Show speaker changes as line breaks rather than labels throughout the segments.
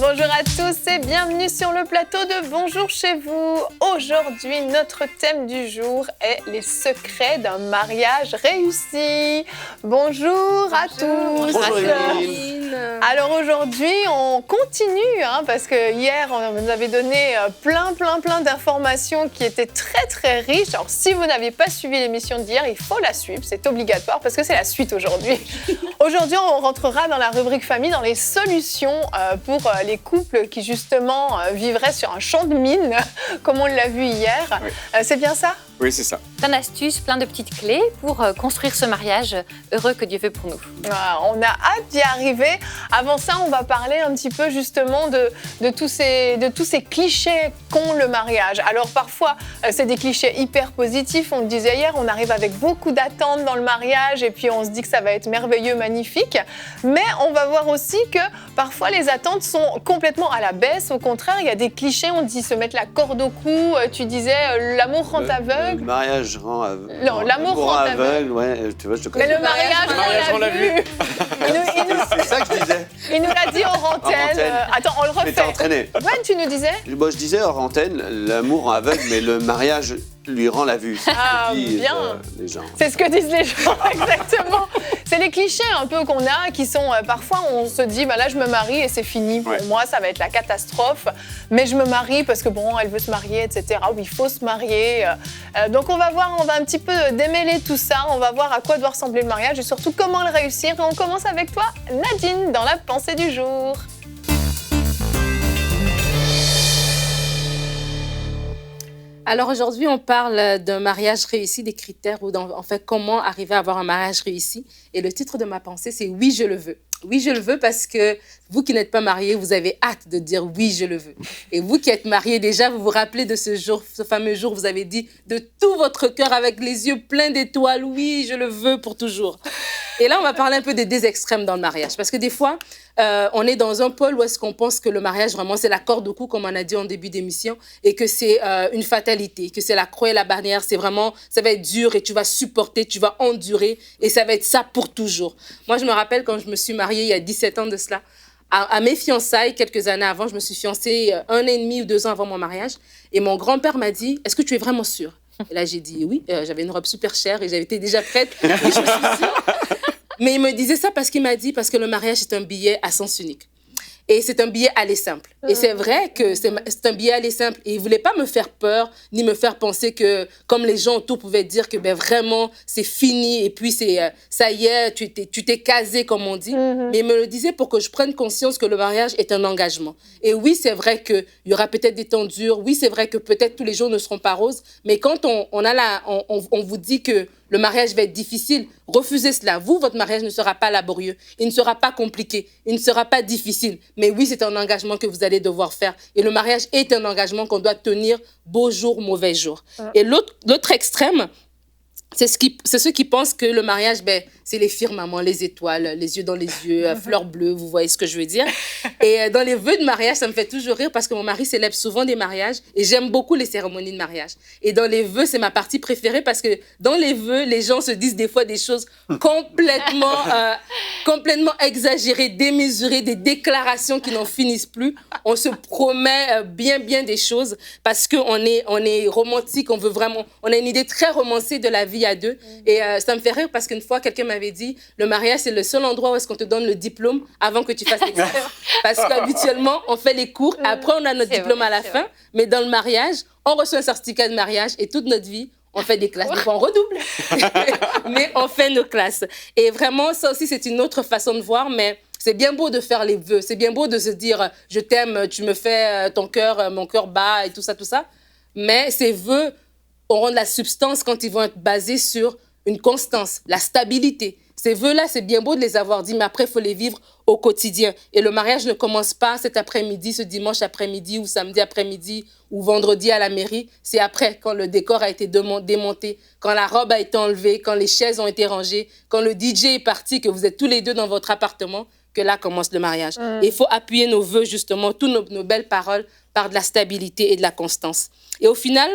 Bonjour à tous et bienvenue sur le plateau de Bonjour chez vous. Aujourd'hui, notre thème du jour est les secrets d'un mariage réussi. Bonjour à tous.
Bonjour Evelyne.
Alors aujourd'hui, on continue parce que hier, on nous avait donné plein d'informations qui étaient très riches. Alors si vous n'avez pas suivi l'émission d'hier, il faut la suivre, c'est obligatoire parce que c'est la suite aujourd'hui. Aujourd'hui, on rentrera dans la rubrique famille, dans les solutions pour les couples qui justement vivraient sur un champ de mines, comme on l'a vu hier. Oui. C'est bien ça ?
Oui, c'est ça.
Plein d'astuces, plein de petites clés pour construire ce mariage heureux que Dieu veut pour nous.
On a hâte d'y arriver. Avant ça, on va parler un petit peu justement de tous ces clichés qu'ont le mariage. Alors parfois, c'est des clichés hyper positifs. On le disait hier, on arrive avec beaucoup d'attentes dans le mariage et puis on se dit que ça va être merveilleux, magnifique. Mais on va voir aussi que parfois les attentes sont complètement à la baisse. Au contraire, il y a des clichés, on dit se mettre la corde au cou. Tu disais l'amour rend aveugle.
Le mariage rend aveugle.
Non, l'amour rend aveugle.
Ouais, tu vois, je te connais.
Mais le mariage rend la vue.
C'est ça que je disais.
Il nous l'a dit hors antenne. Attends, on le refait.
Mais t'es entraîné.
Gwen, tu nous disais ?
Moi, je disais hors antenne, l'amour rend aveugle, mais le mariage lui rend la vue.
Bien.
Les gens.
C'est ce que disent les gens, exactement. C'est les clichés un peu qu'on a qui sont parfois on se dit là je me marie et c'est fini pour moi, ça va être la catastrophe. Mais je me marie parce que elle veut se marier, etc. Oui, il faut se marier. Donc on va un petit peu démêler tout ça. On va voir à quoi doit ressembler le mariage et surtout comment le réussir. Et on commence avec toi, Nadine, dans la pensée du jour.
Alors aujourd'hui, on parle d'un mariage réussi, des critères ou en fait comment arriver à avoir un mariage réussi. Et le titre de ma pensée, c'est « Oui, je le veux ». Oui, je le veux parce que vous qui n'êtes pas mariés, vous avez hâte de dire « Oui, je le veux ». Et vous qui êtes mariés déjà, vous vous rappelez de ce jour, ce fameux jour où vous avez dit de tout votre cœur avec les yeux pleins d'étoiles « Oui, je le veux pour toujours ». Et là, on va parler un peu des deux extrêmes dans le mariage. Parce que des fois, on est dans un pôle où est-ce qu'on pense que le mariage, vraiment, c'est la corde au cou, comme on a dit en début d'émission, et que c'est une fatalité, que c'est la croix et la bannière. C'est vraiment, ça va être dur et tu vas supporter, tu vas endurer et ça va être ça pour toujours. Moi, je me rappelle quand je me suis mariée il y a 17 ans de cela, à mes fiançailles, quelques années avant, je me suis fiancée 1 an et demi ou 2 ans avant mon mariage. Et mon grand-père m'a dit, est-ce que tu es vraiment sûre ? Et là, j'ai dit oui. J'avais une robe super chère et j'avais été déjà prête. Et je me suis sûre. Mais il me disait ça parce qu'il m'a dit, parce que le mariage est un billet à sens unique. Et c'est un billet aller simple. Et c'est vrai que c'est un billet aller simple. Et il ne voulait pas me faire peur, ni me faire penser que, comme les gens autour pouvaient dire que vraiment, c'est fini. Et puis, ça y est, tu t'es casé, comme on dit. Mais il me le disait pour que je prenne conscience que le mariage est un engagement. Et oui, c'est vrai qu'il y aura peut-être des temps durs. Oui, c'est vrai que peut-être tous les jours ne seront pas roses. Mais quand on vous dit que le mariage va être difficile, refusez cela. Vous, votre mariage ne sera pas laborieux. Il ne sera pas compliqué. Il ne sera pas difficile. Mais oui, c'est un engagement que vous allez devoir faire. Et le mariage est un engagement qu'on doit tenir beau jour, mauvais jour. Et l'autre extrême, c'est ceux qui pensent que le mariage, c'est les firmaments, les étoiles, les yeux dans les yeux, fleurs bleues, vous voyez ce que je veux dire. Et dans les vœux de mariage, ça me fait toujours rire parce que mon mari célèbre souvent des mariages et j'aime beaucoup les cérémonies de mariage. Et dans les vœux, c'est ma partie préférée parce que dans les vœux, les gens se disent des fois des choses complètement exagérées, démesurées, des déclarations qui n'en finissent plus. On se promet bien des choses parce qu'on est romantique, on a une idée très romancée de la vie à deux. Et ça me fait rire parce qu'une fois, quelqu'un m'avait dit, le mariage, c'est le seul endroit où est-ce qu'on te donne le diplôme avant que tu fasses l'examen. Parce qu'habituellement, on fait les cours, après on a notre diplôme à la fin, mais dans le mariage, on reçoit un certificat de mariage et toute notre vie, on fait des classes. Des fois, on redouble, mais on fait nos classes. Et vraiment, ça aussi, c'est une autre façon de voir, mais c'est bien beau de faire les vœux. C'est bien beau de se dire, je t'aime, tu me fais ton cœur, mon cœur bat et tout ça. Mais ces vœux auront de la substance quand ils vont être basés sur une constance, la stabilité. Ces vœux-là, c'est bien beau de les avoir dit, mais après, il faut les vivre au quotidien. Et le mariage ne commence pas cet après-midi, ce dimanche après-midi ou samedi après-midi ou vendredi à la mairie. C'est après, quand le décor a été démonté, quand la robe a été enlevée, quand les chaises ont été rangées, quand le DJ est parti, que vous êtes tous les deux dans votre appartement, que là commence le mariage. Et il faut appuyer nos vœux, justement, toutes nos belles paroles, par de la stabilité et de la constance. Et au final,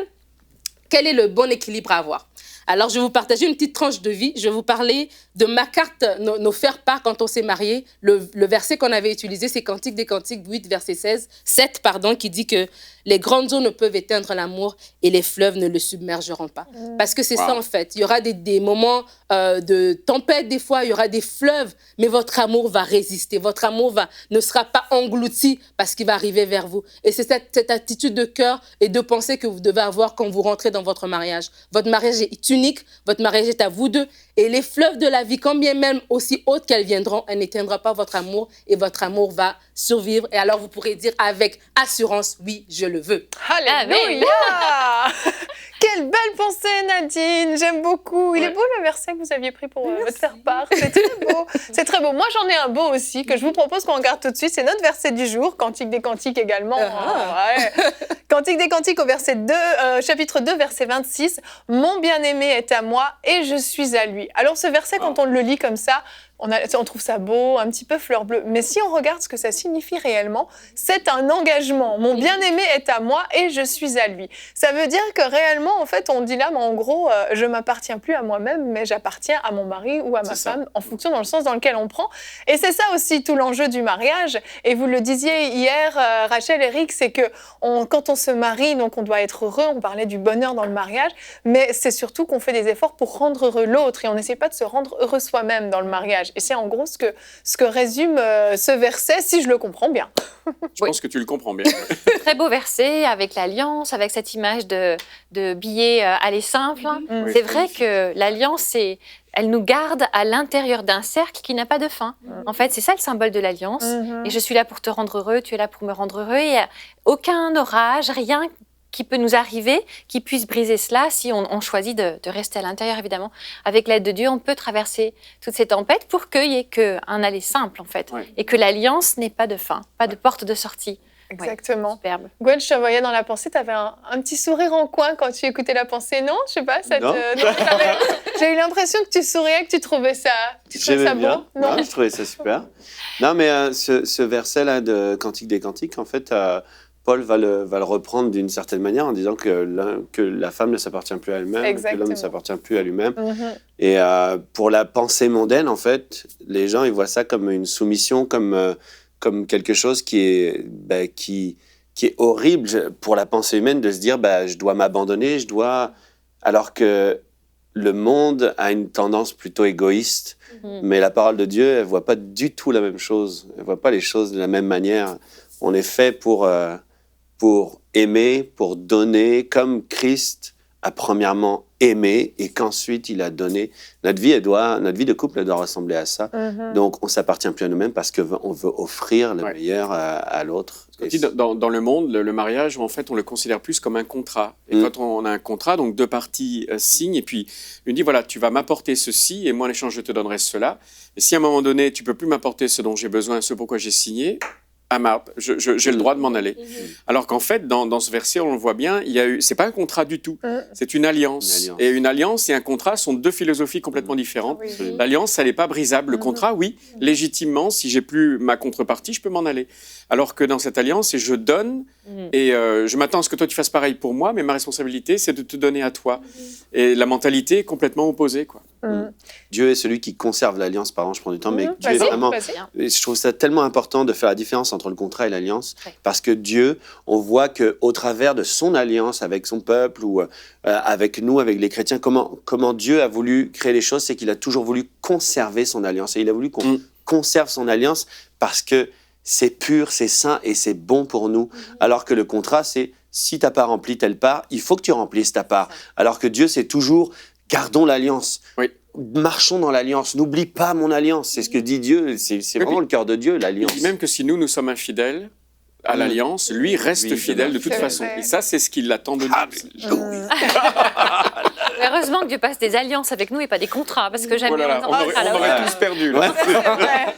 quel est le bon équilibre à avoir? Alors, je vais vous partager une petite tranche de vie. Je vais vous parler de ma carte, nos faire-part quand on s'est mariés. Le verset qu'on avait utilisé, c'est Cantique des Cantiques 8, verset 7, qui dit que les grandes eaux ne peuvent éteindre l'amour et les fleuves ne le submergeront pas. Parce que c'est ça, en fait. Il y aura des moments de tempête, des fois, il y aura des fleuves, mais votre amour va résister. Votre amour ne sera pas englouti parce qu'il va arriver vers vous. Et c'est cette attitude de cœur et de pensée que vous devez avoir quand vous rentrez dans votre mariage. Votre mariage est unique, votre mariage est à vous deux. Et les fleuves de la vie, quand bien même aussi hautes qu'elles viendront, elles n'éteindront pas votre amour et votre amour va survivre. Et alors, vous pourrez dire avec assurance, oui, je le veux.
Alléluia. Quelle belle pensée, Nadine. J'aime beaucoup. Il est beau le verset que vous aviez pris pour votre faire-part. C'est très beau. C'est très beau. Moi, j'en ai un beau aussi que je vous propose qu'on regarde tout de suite. C'est notre verset du jour, Cantique des Cantiques également. Cantique des Cantiques au verset 2, chapitre 2, verset 26. « Mon bien-aimé est à moi et je suis à lui ». Alors, ce verset, quand on le lit comme ça, on trouve ça beau, un petit peu fleur bleue. Mais si on regarde ce que ça signifie réellement, c'est un engagement. Mon bien-aimé est à moi et je suis à lui. Ça veut dire que réellement, en fait, on dit là, mais en gros, je ne m'appartiens plus à moi-même, mais j'appartiens à mon mari ou à ma femme, en fonction dans le sens dans lequel on prend. Et c'est ça aussi tout l'enjeu du mariage. Et vous le disiez hier, Rachel, Eric, c'est que quand on se marie, donc on doit être heureux. On parlait du bonheur dans le mariage, mais c'est surtout qu'on fait des efforts pour rendre heureux l'autre. Et on n'essaie pas de se rendre heureux soi-même dans le mariage. Et c'est en gros ce que résume ce verset, si je le comprends bien.
Je pense que tu le comprends bien.
Très beau verset, avec l'alliance, avec cette image de billet aller simple.
Oui.
C'est vrai que l'alliance, elle nous garde à l'intérieur d'un cercle qui n'a pas de fin. En fait, c'est ça le symbole de l'alliance. Et je suis là pour te rendre heureux, tu es là pour me rendre heureux. Il n'y a aucun orage, rien qui peut nous arriver, qui puisse briser cela si on choisit de rester à l'intérieur, évidemment. Avec l'aide de Dieu, on peut traverser toutes ces tempêtes pour qu'il n'y ait qu'un aller simple, en fait.
Ouais.
Et que l'alliance n'ait pas de fin, pas de porte de sortie.
Exactement.
Ouais, superbe.
Gwen, je te voyais dans la pensée, tu avais un petit sourire en coin quand tu écoutais la pensée, non? Je sais pas,
Non.
J'ai eu l'impression que tu souriais, que tu trouvais ça
J'aimais
beau.
bien.
Non,
Je trouvais ça super. Non, mais ce verset-là de Cantique des Cantiques, en fait, Paul va le reprendre d'une certaine manière en disant que la femme ne s'appartient plus à elle-même, que
Exactement.
l'homme ne s'appartient plus à lui-même.
Mhm.
Et pour la pensée mondaine, en fait, les gens ils voient ça comme une soumission, comme quelque chose qui est horrible pour la pensée humaine de se dire je dois m'abandonner, alors que le monde a une tendance plutôt égoïste, mais la parole de Dieu, elle voit pas du tout la même chose, elle voit pas les choses de la même manière. On est fait pour aimer, pour donner, comme Christ a premièrement aimé et qu'ensuite il a donné. Notre vie de couple, elle doit ressembler à ça. Donc, on ne s'appartient plus à nous-mêmes parce qu'on veut offrir le meilleur à l'autre.
Dans le monde, le mariage, en fait, on le considère plus comme un contrat. Et quand on a un contrat, donc deux parties signent et puis une dit, voilà, tu vas m'apporter ceci et moi, en échange, je te donnerai cela. Et si à un moment donné, tu ne peux plus m'apporter ce dont j'ai besoin, ce pourquoi j'ai signé, j'ai le droit de m'en aller. Alors qu'en fait, dans ce verset, on le voit bien, c'est pas un contrat du tout, c'est une alliance. Et une alliance et un contrat sont deux philosophies complètement différentes. L'alliance, ça n'est pas brisable. Le contrat, oui, légitimement, si j'ai plus ma contrepartie, je peux m'en aller. Alors que dans cette alliance, je donne et je m'attends à ce que toi tu fasses pareil pour moi, mais ma responsabilité, c'est de te donner à toi. Et la mentalité est complètement opposée, quoi.
Dieu est celui qui conserve l'alliance, pardon, je prends du temps, mais Dieu est vraiment... Et je trouve ça tellement important de faire la différence entre le contrat et l'alliance, parce que Dieu, on voit qu'au travers de son alliance avec son peuple ou avec nous, avec les chrétiens, comment Dieu a voulu créer les choses, c'est qu'il a toujours voulu conserver son alliance. Et il a voulu qu'on conserve son alliance parce que c'est pur, c'est saint et c'est bon pour nous. Alors que le contrat, c'est si tu n'as pas rempli telle part, il faut que tu remplisses ta part. Alors que Dieu, c'est toujours... Gardons l'alliance, marchons dans l'alliance, n'oublie pas mon alliance. C'est ce que dit Dieu, c'est vraiment le cœur de Dieu, l'alliance.
Même que si nous sommes infidèles à l'alliance, lui reste fidèle de toute façon. Et ça, c'est ce qu'il attend de nous.
Heureusement que Dieu passe des alliances avec nous et pas des contrats, parce que jamais
Oh là là,
on sera à la
on aurait
hauteur.
tous perdu. Là.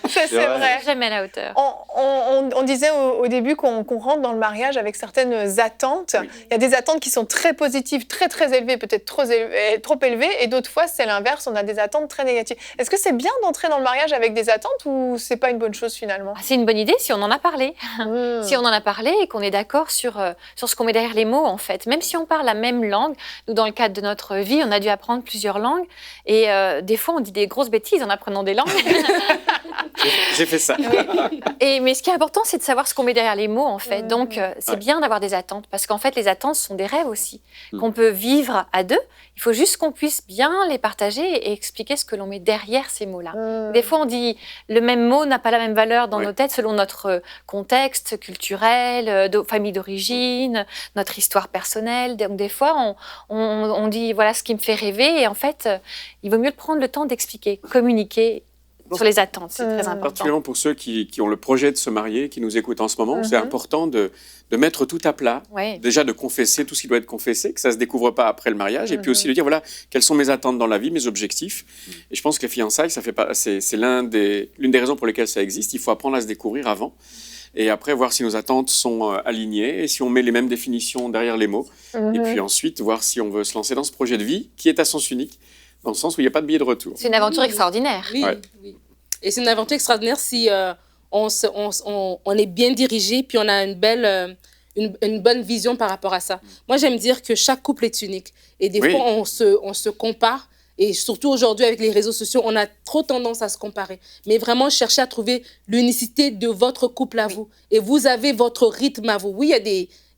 Ça, c'est vrai.
Jamais à la hauteur.
On disait au début qu'on rentre dans le mariage avec certaines attentes.
Oui.
Il y a des attentes qui sont très positives, très très élevées, peut-être trop élevées, et d'autres fois c'est l'inverse, on a des attentes très négatives. Est-ce que c'est bien d'entrer dans le mariage avec des attentes ou c'est pas une bonne chose finalement?
C'est une bonne idée si on en a parlé.
Mmh.
Si on en a parlé et qu'on est d'accord sur ce qu'on met derrière les mots, en fait. Même si on parle la même langue, nous, dans le cadre de notre vie, on a dû apprendre plusieurs langues. Et des fois, on dit des grosses bêtises en apprenant des langues.
J'ai fait ça.
Mais ce qui est important, c'est de savoir ce qu'on met derrière les mots, en fait. Donc, c'est
Ouais.
bien d'avoir des attentes. Parce qu'en fait, les attentes sont des rêves aussi, qu'on peut vivre à deux. Il faut juste qu'on puisse bien les partager et expliquer ce que l'on met derrière ces mots-là. Des fois, on dit le même mot n'a pas la même valeur dans
Ouais.
nos têtes selon notre contexte culturel, famille d'origine, notre histoire personnelle. Donc, des fois, on dit voilà ce qui me fait rêver. Et en fait, il vaut mieux prendre le temps d'expliquer, communiquer sur les attentes. C'est très important.
Particulièrement pour ceux qui ont le projet de se marier, qui nous écoutent en ce moment, c'est important de mettre tout à plat.
Ouais.
Déjà de confesser tout ce qui doit être confessé, que ça ne se découvre pas après le mariage, et puis aussi de dire voilà, quelles sont mes attentes dans la vie, mes objectifs. Et je pense que les fiançailles, c'est l'une des raisons pour lesquelles ça existe. Il faut apprendre à se découvrir avant. Et après, voir si nos attentes sont alignées et si on met les mêmes définitions derrière les mots. Et puis ensuite, voir si on veut se lancer dans ce projet de vie qui est à sens unique, dans le sens où il n'y a pas de billet de retour.
C'est une aventure extraordinaire.
Oui,
Ouais.
oui. Et c'est une aventure extraordinaire si on est bien dirigé, puis on a une bonne vision par rapport à ça. Moi, j'aime dire que chaque couple est unique. Et des
Oui.
fois, on se compare. Et surtout aujourd'hui, avec les réseaux sociaux, on a trop tendance à se comparer. Mais vraiment, cherchez à trouver l'unicité de votre couple à vous. Et vous avez votre rythme à vous. Oui,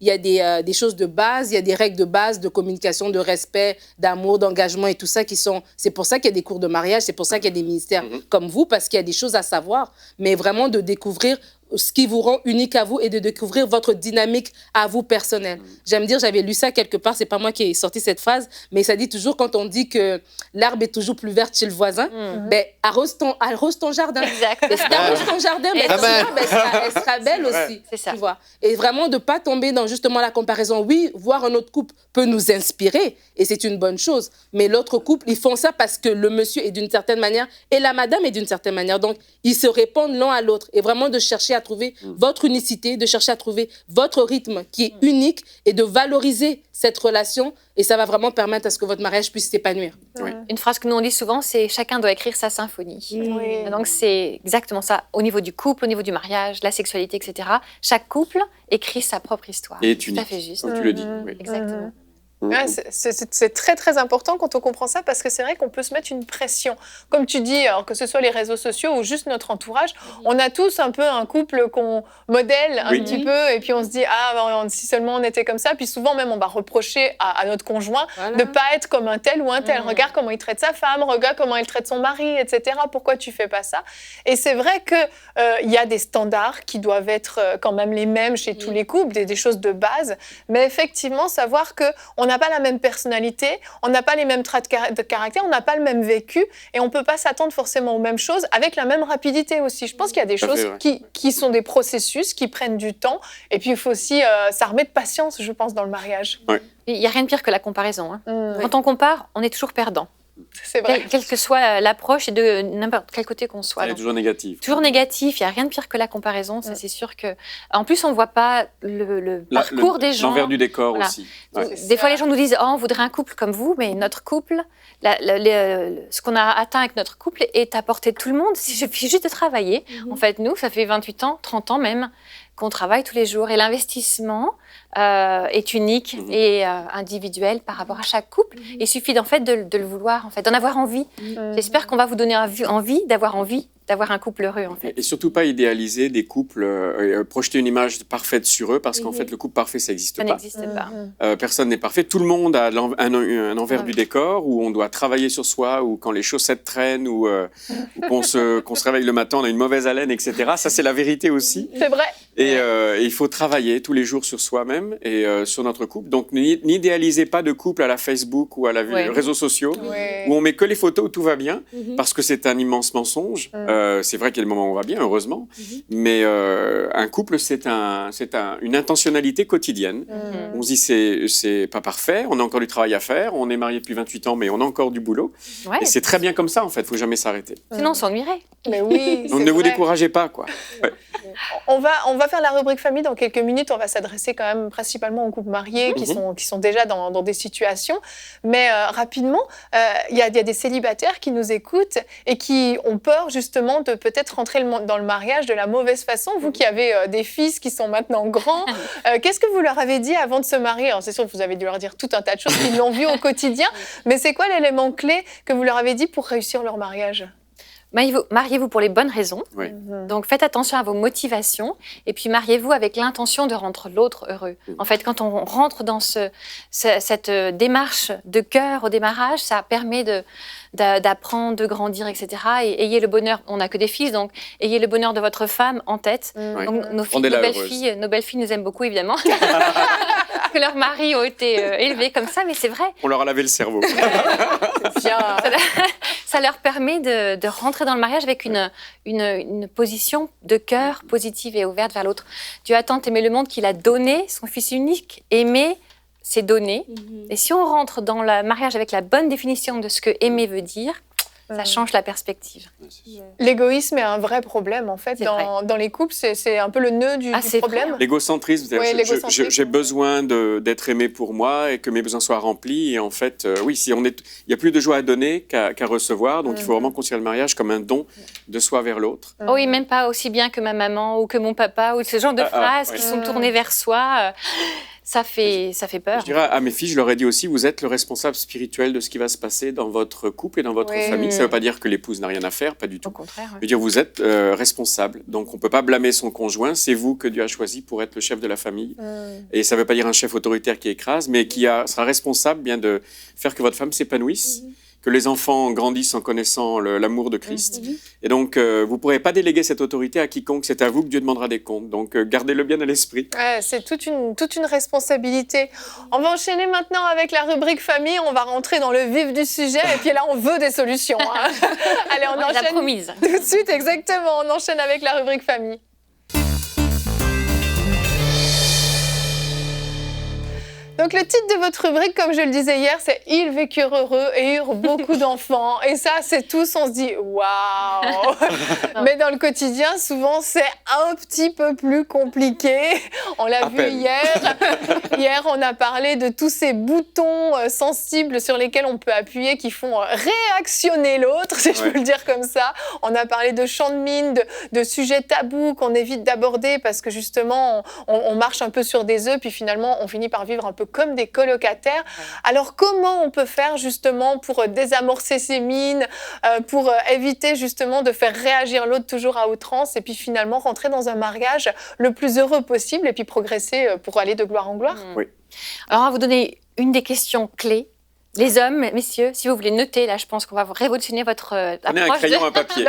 il y a des choses de base, il y a des règles de base de communication, de respect, d'amour, d'engagement et tout ça qui sont... C'est pour ça qu'il y a des cours de mariage, c'est pour ça qu'il y a des ministères comme vous, parce qu'il y a des choses à savoir. Mais vraiment de découvrir ce qui vous rend unique à vous et de découvrir votre dynamique à vous personnelle. J'aime dire, j'avais lu ça quelque part, c'est pas moi qui ai sorti cette phrase, mais ça dit toujours quand on dit que l'herbe est toujours plus verte chez le voisin, ben arrose ton jardin.
Exact.
Et si t'arroses ton jardin, ben, ton arbre, elle sera belle aussi.
C'est ça.
Tu vois. Et vraiment de pas tomber dans justement la comparaison. Oui, voir un autre couple peut nous inspirer et c'est une bonne chose. Mais l'autre couple, ils font ça parce que le monsieur est d'une certaine manière et la madame est d'une certaine manière. Donc, ils se répondent l'un à l'autre. Et vraiment de chercher à trouver votre unicité, de chercher à trouver votre rythme qui est unique et de valoriser cette relation. Et ça va vraiment permettre à ce que votre mariage puisse s'épanouir.
Oui.
Une phrase que nous on dit souvent, c'est chacun doit écrire sa symphonie.
Oui.
Donc c'est exactement ça. Au niveau du couple, au niveau du mariage, la sexualité, etc. Chaque couple écrit sa propre histoire.
Et est
Tout à
unique,
fait juste.
comme tu le dis. Oui.
Exactement.
Ouais, c'est très très important quand on comprend ça parce que c'est vrai qu'on peut se mettre une pression. Comme tu dis, alors que ce soit les réseaux sociaux ou juste notre entourage, on a tous un peu un couple qu'on modèle un
Oui.
petit peu et puis on se dit ah si seulement on était comme ça. Puis souvent même on va reprocher à notre conjoint
Voilà.
de pas être comme un tel ou un tel. Regarde comment il traite sa femme, regarde comment il traite son mari, etc. Pourquoi tu fais pas ça? Et c'est vrai que il y a des standards qui doivent être quand même les mêmes chez tous les couples, des choses de base. Mais effectivement savoir que on n'a pas la même personnalité, on n'a pas les mêmes traits de caractère, on n'a pas le même vécu et on ne peut pas s'attendre forcément aux mêmes choses avec la même rapidité aussi. Je pense qu'il y a des
Tout à
choses
fait,
qui sont des processus, qui prennent du temps et puis il faut aussi, ça remet de patience, je pense, dans le mariage.
Il n'y a rien de pire que la comparaison. Hein.
Mmh.
Quand on compare, on est toujours perdant.
C'est vrai.
Quelle que soit l'approche et de n'importe quel côté qu'on soit.
Elle est
Donc,
toujours négative.
toujours négatif, il n'y a rien de pire que la comparaison, ça c'est sûr que... En plus, on ne voit pas le parcours des gens.
L'envers du décor
Voilà.
aussi. Ouais.
C'est
Des
ça.
fois, les gens nous disent « Oh, on voudrait un couple comme vous », mais notre couple, ce qu'on a atteint avec notre couple est à portée de tout le monde. Il suffit juste de travailler. En fait, nous, ça fait 28 ans, 30 ans même, qu'on travaille tous les jours. Et l'investissement est unique et individuel par rapport à chaque couple. Il suffit en fait de le vouloir, en fait, d'en avoir envie. J'espère qu'on va vous donner envie d'avoir un couple heureux, en fait.
Et surtout pas idéaliser des couples, projeter une image parfaite sur eux, parce qu'en fait, le couple parfait, ça n'existe
Ça
pas.
n'existe pas.
Personne n'est parfait. Tout le monde a un envers du décor où on doit travailler sur soi, ou quand les chaussettes traînent, ou qu'on se réveille le matin, on a une mauvaise haleine, etc. Ça, c'est la vérité aussi.
C'est vrai.
Et il faut travailler tous les jours sur soi-même et sur notre couple. Donc, n'idéalisez pas de couple à la Facebook ou à les réseaux sociaux où on met que les photos où tout va bien, parce que c'est un immense mensonge. C'est vrai qu'il y a des moments où on va bien, heureusement, mais un couple, c'est une intentionnalité quotidienne. On se dit, c'est pas parfait, on a encore du travail à faire, on est marié depuis 28 ans, mais on a encore du boulot.
Ouais.
Et c'est très bien comme ça, en fait, il ne faut jamais s'arrêter.
Sinon, on s'ennuierait.
Mais oui,
Donc, ne vous découragez pas, quoi. Ouais.
On va faire la rubrique famille dans quelques minutes. On va s'adresser quand même principalement aux couples mariés qui sont déjà dans des situations. Mais rapidement, il y a des célibataires qui nous écoutent et qui ont peur justement de peut-être rentrer dans le mariage de la mauvaise façon. Vous qui avez des fils qui sont maintenant grands, qu'est-ce que vous leur avez dit avant de se marier? Alors, c'est sûr que vous avez dû leur dire tout un tas de choses qu'ils l'ont vu au quotidien. Mais c'est quoi l'élément clé que vous leur avez dit pour réussir leur mariage?
Mariez-vous pour les bonnes raisons.
Oui.
Donc, faites attention à vos motivations. Et puis, mariez-vous avec l'intention de rendre l'autre heureux. En fait, quand on rentre dans cette démarche de cœur au démarrage, ça permet d'apprendre, de grandir, etc. Et ayez le bonheur, on n'a que des fils, donc ayez le bonheur de votre femme en tête. Donc, nos belles-filles nous aiment beaucoup, évidemment. Que leurs maris ont été élevés comme ça, mais c'est vrai.
On leur a lavé le cerveau.
Ça leur permet de rentrer dans le mariage avec une position de cœur positive et ouverte vers l'autre. Dieu a tant aimé le monde qu'il a donné son Fils unique. Aimer, c'est donner. Et si on rentre dans le mariage avec la bonne définition de ce que aimer veut dire, ça change la perspective.
L'égoïsme est un vrai problème, en fait, dans les couples. C'est un peu le nœud du problème.
L'égocentrisme, c'est-à-dire j'ai besoin d'être aimé pour moi et que mes besoins soient remplis. Et en fait, oui, il n'y a plus de joie à donner qu'à recevoir. Donc, il faut vraiment considérer le mariage comme un don de soi vers l'autre.
Oh oui, même pas aussi bien que ma maman ou que mon papa ou ce genre de phrases qui sont tournées vers soi. Ça fait peur.
Je dirais à mes filles, je leur ai dit aussi, vous êtes le responsable spirituel de ce qui va se passer dans votre couple et dans votre famille. Ça ne veut pas dire que l'épouse n'a rien à faire, pas du tout.
Au contraire.
Ça veut dire vous êtes responsable. Donc on ne peut pas blâmer son conjoint, c'est vous que Dieu a choisi pour être le chef de la famille. Et ça ne veut pas dire un chef autoritaire qui écrase, mais qui sera responsable bien de faire que votre femme s'épanouisse. Que les enfants grandissent en connaissant l'amour de Christ. Et donc, vous ne pourrez pas déléguer cette autorité à quiconque. C'est à vous que Dieu demandera des comptes. Donc, gardez-le bien à l'esprit.
C'est toute une responsabilité. On va enchaîner maintenant avec la rubrique famille. On va rentrer dans le vif du sujet. Et puis là, on veut des solutions. Hein. Allez, on enchaîne.
La promise.
Tout de suite, exactement. On enchaîne avec la rubrique famille. Donc, le titre de votre rubrique, comme je le disais hier, c'est « Ils vécurent heureux et eurent beaucoup d'enfants ». Et ça, c'est tous, on se dit « Waouh !» Mais dans le quotidien, souvent, c'est un petit peu plus compliqué. On l'a vu hier. Hier, on a parlé de tous ces boutons sensibles sur lesquels on peut appuyer qui font réactionner l'autre, si je peux le dire comme ça. On a parlé de champs de mine, de sujets tabous qu'on évite d'aborder parce que justement, on marche un peu sur des œufs, puis finalement, on finit par vivre un peu comme des colocataires. Alors, comment on peut faire justement pour désamorcer ces mines, pour éviter justement de faire réagir l'autre toujours à outrance et puis finalement rentrer dans un mariage le plus heureux possible et puis progresser pour aller de gloire en gloire?
Oui.
Alors, on va vous donner une des questions clés. Les hommes, messieurs, si vous voulez noter, là, je pense qu'on va vous révolutionner votre approche.
Prenez un crayon, un papier.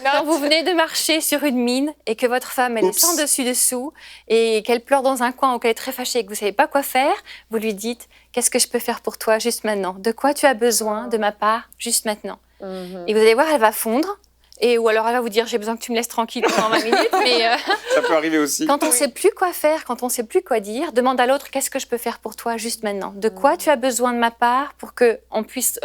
Quand vous venez de marcher sur une mine et que votre femme, elle est sans dessus-dessous et qu'elle pleure dans un coin ou qu'elle est très fâchée et que vous ne savez pas quoi faire, vous lui dites « Qu'est-ce que je peux faire pour toi juste maintenant? De quoi tu as besoin de ma part juste maintenant ?» Et vous allez voir, elle va fondre. Ou alors elle va vous dire j'ai besoin que tu me laisses tranquille pendant 20 minutes. Mais
ça peut arriver aussi.
Quand on ne sait plus quoi faire, quand on ne sait plus quoi dire, demande à l'autre qu'est-ce que je peux faire pour toi juste maintenant. De quoi tu as besoin de ma part pour qu'on puisse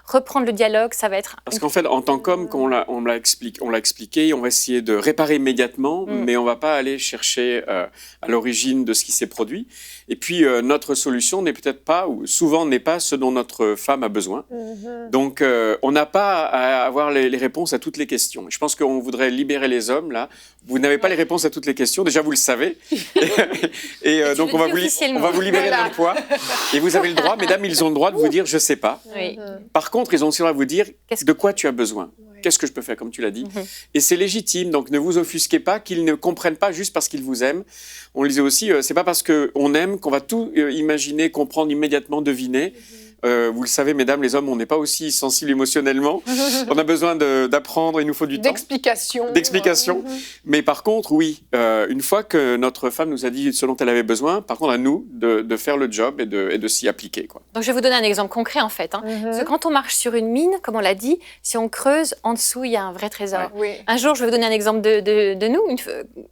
reprendre le dialogue. Ça va être.
Parce qu'en fait, en tant qu'homme, quand on l'a expliqué, on va essayer de réparer immédiatement, mais on ne va pas aller chercher à l'origine de ce qui s'est produit. Et puis notre solution n'est peut-être pas, ou souvent n'est pas ce dont notre femme a besoin. Donc on n'a pas à avoir les réponses à toutes les questions. Je pense qu'on voudrait libérer les hommes, là. Vous n'avez pas les réponses à toutes les questions. Déjà, vous le savez. Donc, on va vous libérer d'un poids. Et vous avez le droit, mesdames, ils ont le droit de vous dire « je ne sais pas ». Par contre, ils ont aussi le droit de vous dire « de quoi tu as besoin ». Qu'est-ce que je peux faire, comme tu l'as dit. Et c'est légitime, donc ne vous offusquez pas qu'ils ne comprennent pas juste parce qu'ils vous aiment. On le disait aussi, c'est pas parce qu'on aime qu'on va tout imaginer, comprendre immédiatement, deviner. Vous le savez, mesdames, les hommes, on n'est pas aussi sensibles émotionnellement. On a besoin d'apprendre, il nous faut du temps.
D'explication.
Mais par contre, oui, une fois que notre femme nous a dit ce dont elle avait besoin, par contre, à nous de faire le job et de s'y appliquer, quoi.
Donc, je vais vous donner un exemple concret, en fait. Parce que quand on marche sur une mine, comme on l'a dit, si on creuse, en dessous, il y a un vrai trésor.
Oui.
Un jour, je vais vous donner un exemple de nous.